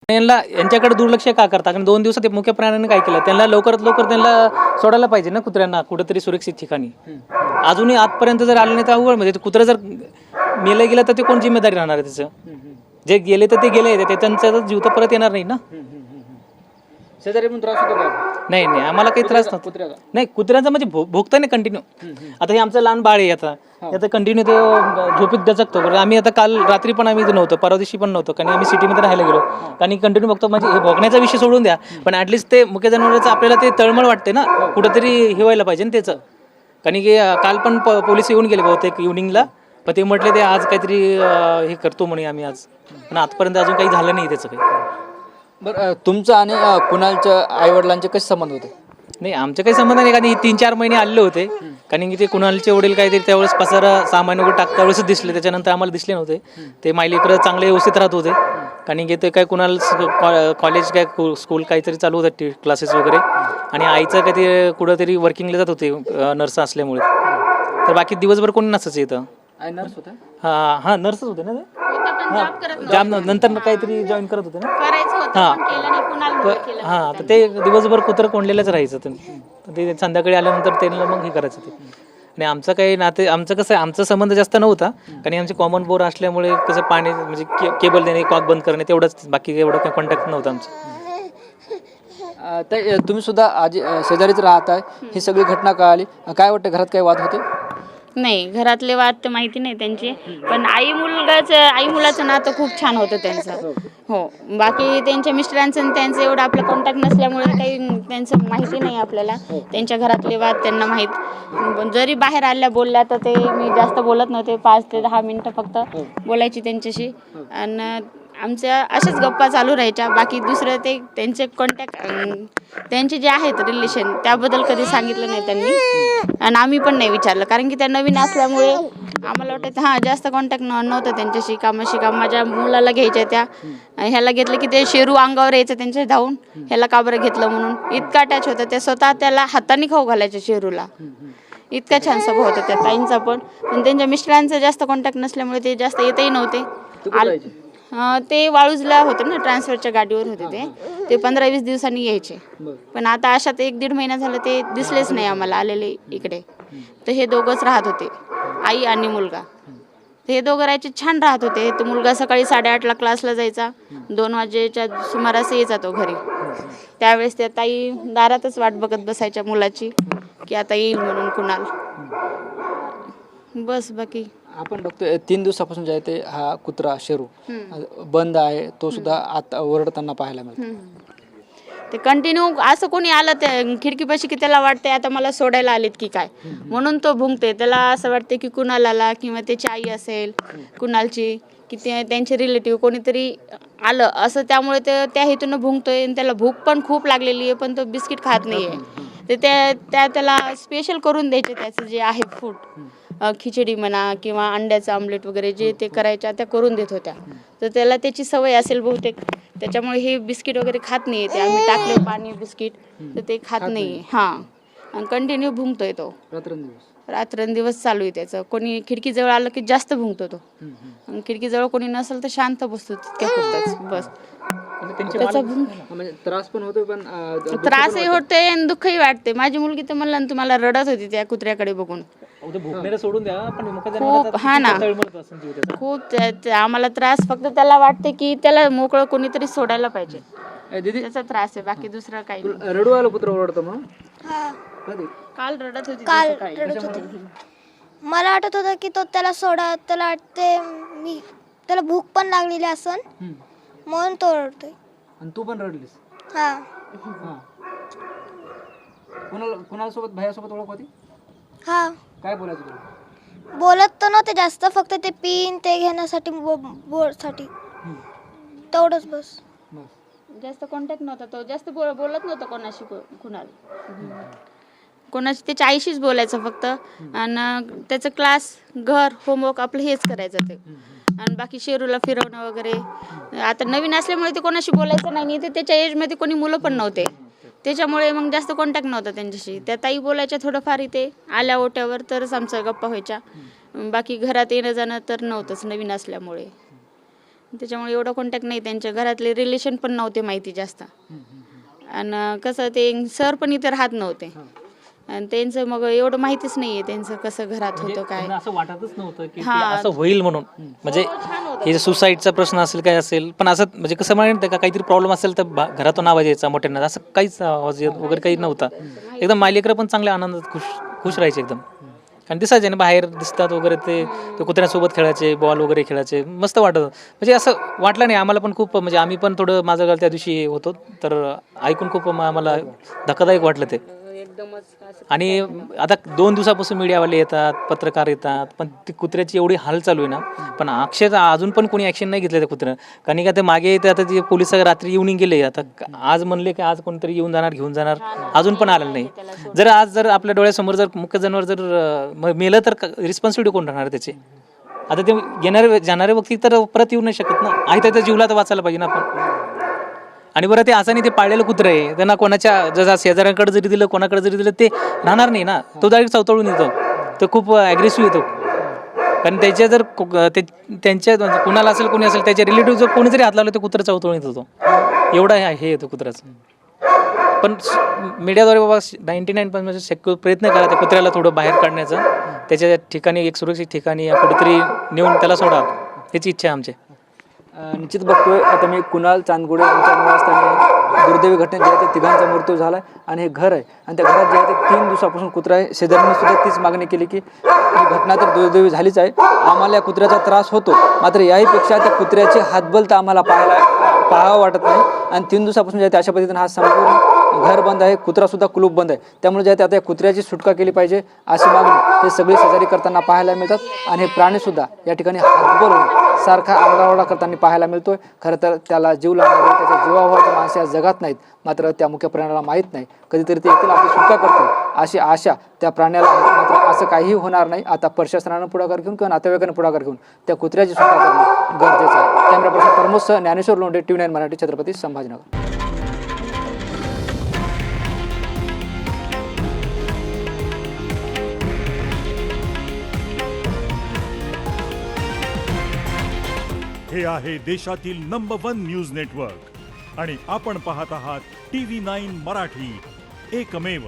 यांना यांच्याकडे दुर्लक्ष का करता? कारण 2 दिवसात ते मुख्य प्राण्याने काय केलं, त्यांना लवकरात लवकर त्यांना सोडायला पाहिजे ना कुत्र्यांना कुठेतरी सुरक्षित ठिकाणी. अजूनही आजपर्यंत जर आले नाही तर अवघड, म्हणजे कुत्रा जर मेलं गेलं तर ते कोण जिम्मेदारी राहणार आहे त्याचं? जे गेले तर ते गेले, ते त्यांचा जीव तर परत येणार नाही ना. शेजारी पण त्रास होतो का? नाही नाही, आम्हाला काही त्रास नव्हतो. कुत्र्याला? नाही, कुत्र्यांचा म्हणजे भोगता नाही कंटिन्यू. आता हे आमचं लहान बाळ आहे, आता कंटिन्यू ते झोपीत दचकतो. आम्ही आता काल रात्री पण आम्ही इथे नव्हतो, परवा दिवशी पण नव्हतो, कारण आम्ही सिटीमध्ये राहायला गेलो. आणि कंटिन्यू बघतो, म्हणजे हे भोगण्याचा विषय सोडून द्या, पण ॲटलिस्ट ते मुख्य जनावरांचं आपल्याला ते तळमळ वाटते ना, कुठंतरी हे व्हायला पाहिजे ना त्याचं. कारण की काल पण पोलीस येऊन गेले बहुतेक इव्हनिंगला, पण ते म्हटले ते आज काहीतरी हे करतो म्हणे आम्ही आज, पण आजपर्यंत अजून काही झालं नाही त्याचं काही. बरं, तुमचं आणि कुणालच्या आईवडिलांचे कसे संबंध होते? नाही, आमचे काही संबंध नाही, कारण 3-4 महिने आलेले होते. कारण की ते कुणालचे वडील काहीतरी त्यावेळेस पसारा सामान वगैरे टाकता वेळेस दिसले, त्याच्यानंतर आम्हाला दिसले नव्हते. ते मायलेकरं चांगले व्यवस्थित राहत होते. कारण की ते काय कुणाल कॉलेज काय स्कूल काहीतरी चालू होतं, क्लासेस वगैरे, आणि आईचं काय ते कुठंतरी वर्किंगला जात होते नर्स असल्यामुळे. तर बाकी दिवसभर कोणी नसायचं इथं. आई नर्स होता? हां नर्सच होते ना ते. जॉब नंतर काहीतरी जॉईन करत होते ना. हां, तर ते दिवसभर कुत्रं कोंडलेलंच राहायचं. ते संध्याकाळी आल्यानंतर त्यांना मग हे करायचं ते. आणि आमचं काही नाते, आमचं कसं आहे, आमचा संबंध जास्त नव्हता, कारण आमचे कॉमन बोर असल्यामुळे कसं पाणी म्हणजे केबल देणे, कॉक बंद करणे तेवढंच, बाकी एवढं काही कॉन्टॅक्ट नव्हतं आमचं. तर तुम्ही सुद्धा आजी शेजारीच राहत आहे, ही सगळी घटना कळाली, काय वाटतं, घरात काही वाद होते? नाही, घरातले वाद तर माहिती नाही त्यांचे, पण आई मुलाचं नातं खूप छान होतं त्यांचं. हो, बाकी त्यांच्या मिस्टरांचं आणि त्यांचं एवढं आपलं कॉन्टॅक्ट नसल्यामुळे काही त्यांचं माहिती नाही आपल्याला. त्यांच्या घरातले वाद त्यांना माहीत. जरी बाहेर आल्या बोलल्या तर ते मी जास्त बोलत नव्हते, 5 ते 10 मिनटं फक्त बोलायची त्यांच्याशी, आणि आमच्या अशाच गप्पा चालू राहायच्या. बाकी दुसरं ते त्यांचे कॉन्टॅक्ट, त्यांचे जे आहेत रिलेशन, त्याबद्दल कधी सांगितलं नाही त्यांनी, आणि आम्ही पण नाही विचारलं, कारण की त्या नवीन असल्यामुळे आम्हाला वाटतं जास्त कॉन्टॅक्ट नव्हतं त्यांच्याशी. काम माझ्या मुलाला घ्यायच्या त्या, ह्याला घेतलं की ते शेरू अंगावर यायचं त्यांच्या धावून, ह्याला का बरं घेतलं म्हणून, इतका अटॅच होता. त्या स्वतः त्याला हाताने खाऊ घालायच्या शेरूला, इतका छान स्वभाव होता त्या ताईंचा पण त्यांच्या मिस्टरांचा जास्त कॉन्टॅक्ट नसल्यामुळे ते जास्त येतही नव्हते. ते वाळूजला होते ना, ट्रान्सफरच्या गाडीवर होते ते 15-20 दिवसांनी यायचे, पण आता अशात 1-1.5 महिना झालं ते दिसलेच नाही आम्हाला आलेले इकडे. तर हे दोघंच राहत होते, आई आणि मुलगा. तर हे दोघं राहायचे, छान राहत होते. तो मुलगा सकाळी 8:30ला क्लासला जायचा, 2 वाजेच्या सुमारास यायचा तो घरी. त्यावेळेस त्या ताई दारातच वाट बघत बसायच्या मुलाची, की आता येईल म्हणून कुणाल. बस, बाकी आपण बघतोय 3 दिवसापासून जे आहे ते हा कुत्रा शेरू बंद आहे, तो सुद्धा आता ओरडताना पाहायला मिळतो. ते कंटिन्यू असं कोणी आलं त्या खिडकीपाशी की त्याला वाटते आता मला सोडायला आलेत की काय, म्हणून तो भुंकते. त्याला असं वाटते की कुणाला किंवा त्याची आई असेल कुणालची, की ते त्यांचे रिलेटिव्ह कोणीतरी आलं असं, त्यामुळे ते त्या हेतून भुंकतोय. आणि त्याला भूक पण खूप लागलेली आहे, पण तो बिस्किट खात नाही आहे. तर त्याला स्पेशल करून द्यायचे, त्याचं जे आहे फूड, खिचडी म्हणा किंवा अंड्याचं आमलेट वगैरे जे ते करायच्या त्या करून देत होत्या. तर त्याला त्याची सवय असेल बहुतेक, त्याच्यामुळे हे बिस्किट वगैरे खात नाही. ते आम्ही टाकले पाणी बिस्किट तर ते खात नाही. आणि कंटिन्यू भुंकतोय तो, रात्रंदिवस चालू आहे त्याचं. कोणी खिडकीजवळ आलं की जास्त भुंकतो तो, आणि खिडकीजवळ कोणी नसेल तर शांत बसतो तितक्या पुरताच बस. त्याचा त्रास पण होतो, पण त्रासही होतोय आणि दुःखही वाटते. माझी मुलगी तर म्हणलं तुम्हाला रडत होती त्या कुत्र्याकडे बघून. सोडून द्या, पण खूप खूप आम्हाला त्रास फक्त त्याला वाटते की त्याला मोकळं कोणीतरी सोडायला पाहिजे, त्याचा त्रास आहे, बाकी दुसरं काही नाही. रडू आलं कुत्रा ओरडतं म्हणून? काल रडत होती. मला वाटत होतं की तो त्याला त्याला वाटते मी त्याला भूक पण लागलेली असन म्हणून तो रडतोय. आणि तू पण रडलीस? कुणासोबत, भैयासोबत ओळख होती? काय बोलायचं तुला? बोलत तर नव्हते जास्त, फक्त ते पिन ते घेण्यासाठी साठी तेवढंच बस. जास्त कॉन्टॅक्ट नव्हता तो, जास्त बोलत नव्हता कोणाशी. कोणाशी त्याच्या आईशीच बोलायचं फक्त, आणि त्याचं क्लास, घर, होमवर्क आपलं हेच करायचं ते. आणि बाकी शेरूला फिरवणं वगैरे. आता नवीन असल्यामुळे ते कोणाशी बोलायचं नाही, ते त्याच्या एजमध्ये कोणी मुलं पण नव्हते, त्याच्यामुळे मग जास्त कॉन्टॅक्ट नव्हता त्यांच्याशी. त्या ताई बोलायच्या थोडंफार, इथे आल्या ओट्यावर तरच आमचं गप्पा व्हायच्या, बाकी घरात येणं जाणं तर नव्हतंच नवीन असल्यामुळे. त्याच्यामुळे एवढं कॉन्टॅक्ट नाही. त्यांच्या घरातले रिलेशन पण नव्हते माहिती जास्त. आणि कसं ते सर पण इथे राहत नव्हते आणि त्यांचं मग एवढं माहितीच नाहीये त्यांचं कसं घरात होतं काय. त्यांना असं वाटतच नव्हतं की ते हा. असं होईल म्हणून. म्हणजे हे सुसाईडचा प्रश्न असेल काय असेल, पण असं म्हणजे कसं माहिती का, काहीतरी प्रॉब्लेम असेल तर घरातून आवाज यायचा मोठ्यांना, असं काहीच आवाज येत वगैरे काही नव्हता. एकदम मायलेकरं पण चांगल्या आनंदात खुश राहायचे एकदम. आणि दिसायचे ना बाहेर दिसतात वगैरे, ते कुत्र्यासोबत खेळायचे, बॉल वगैरे खेळायचे, मस्त वाटत. म्हणजे असं वाटलं नाही आम्हाला पण खूप. म्हणजे आम्ही पण थोडं माझं घर त्या दिवशी होतो, तर ऐकून खूप आम्हाला धक्कादायक वाटलं ते. आणि आता 2 दिवसापासून मीडियावाले येतात, पत्रकार येतात, पण ती कुत्र्याची एवढी हाल चालू आहे ना, पण अक्षरशः अजून पण कोणी ॲक्शन नाही घेतलं त्या कुत्र्यानं. कारण का ते मागे येते, आता ते पोलिस रात्री येऊन गेले, आता आज म्हणले की आज कोणतरी येऊन जाणार, घेऊन जाणार, अजून पण आलेलं नाही. जर आपल्या डोळ्यासमोर जर मुख्य जनावर जर मेलं तर रिस्पॉन्सिबिलिटी कोण राहणार त्याची? आता ते येणारे जाणारे व्यक्ती तर परत येऊ नाही शकत ना. आहे त्याच्या जीवला तर वाचायला पाहिजे ना आपण. आणि बरं ते असं नाही, ते पाळलेलं कुत्रं आहे, त्यांना कोणाच्या जसं शेजाऱ्यांकडे जरी दिलं, कोणाकडे जरी दिलं, ते राहणार नाही ना. तो डायरेक्ट चवतळून येतो, तो खूप ॲग्रेसिव्ह येतो. कारण त्याच्या जर त्यांच्या कुणाला असेल, कोणी असेल, त्याच्या रिलेटिव्ह जर कोणी जरी हात लावलं, ते कुत्रं चवतळून येत होतो. एवढा हे येतो कुत्र्याचं. पण मीडियाद्वारे बाबा 99% प्रयत्न करा त्या कुत्र्याला थोडं बाहेर काढण्याचा, त्याच्या ठिकाणी एक सुरक्षित ठिकाणी कुठेतरी नेऊन त्याला सोडा, याची इच्छा आहे आमची. निश्चित बघतोय आता मी कुणाल चांदगुडे यांच्या निवासस्थानी दुर्दैवी घटनेत जे आहे ते तिघांचा मृत्यू झाला आहे. आणि हे घर आहे, आणि त्या घरात जे आहे ते 3 दिवसापासून कुत्रा आहे. शेजाऱ्यांनी सुद्धा तीच मागणी केली की ही घटना तर दुर्दैवी झालीच आहे, आम्हाला या कुत्र्याचा त्रास होतो, मात्र याहीपेक्षा त्या कुत्र्याची हातबल तर आम्हाला पाहावं वाटत नाही. आणि 3 दिवसापासून जे आहे ते अशा पद्धतीने हा संपूर्ण घर बंद आहे, कुत्रासुद्धा कुलूप बंद आहे. त्यामुळे जे आहे ते आता या कुत्र्याची सुटका केली पाहिजे अशी मागणी हे सगळे शेजारी करताना पाहायला मिळतात. आणि हे प्राणीसुद्धा या ठिकाणी हातबल होऊन सारखा आरडाओरडा करताना पाहायला मिळतोय. खरं तर त्याला जीव लागणारे, त्याच्या जीवाभावाचे माणसं या जगात नाहीत, मात्र त्या मुख्य प्राण्याला माहीत नाही. कधीतरी ते येतील, आपली सुटका करतील अशी आशा त्या प्राण्याला आहे. मात्र असं काहीही होणार नाही. आता प्रशासनानं पुढाकार घेऊन किंवा नातेवाईकांना पुढाकार घेऊन त्या कुत्र्याची सुटका करणं गरजेचं आहे. कॅमेरा पर्सन प्रमोदसह ज्ञानेश्वर लोंढे, TV9 मराठी, छत्रपती संभाजीनगर. हे आहे देशातील नंबर 1 न्यूज नेटवर्क आणि आपण पाहत आहात TV9 मराठी, एकमेव.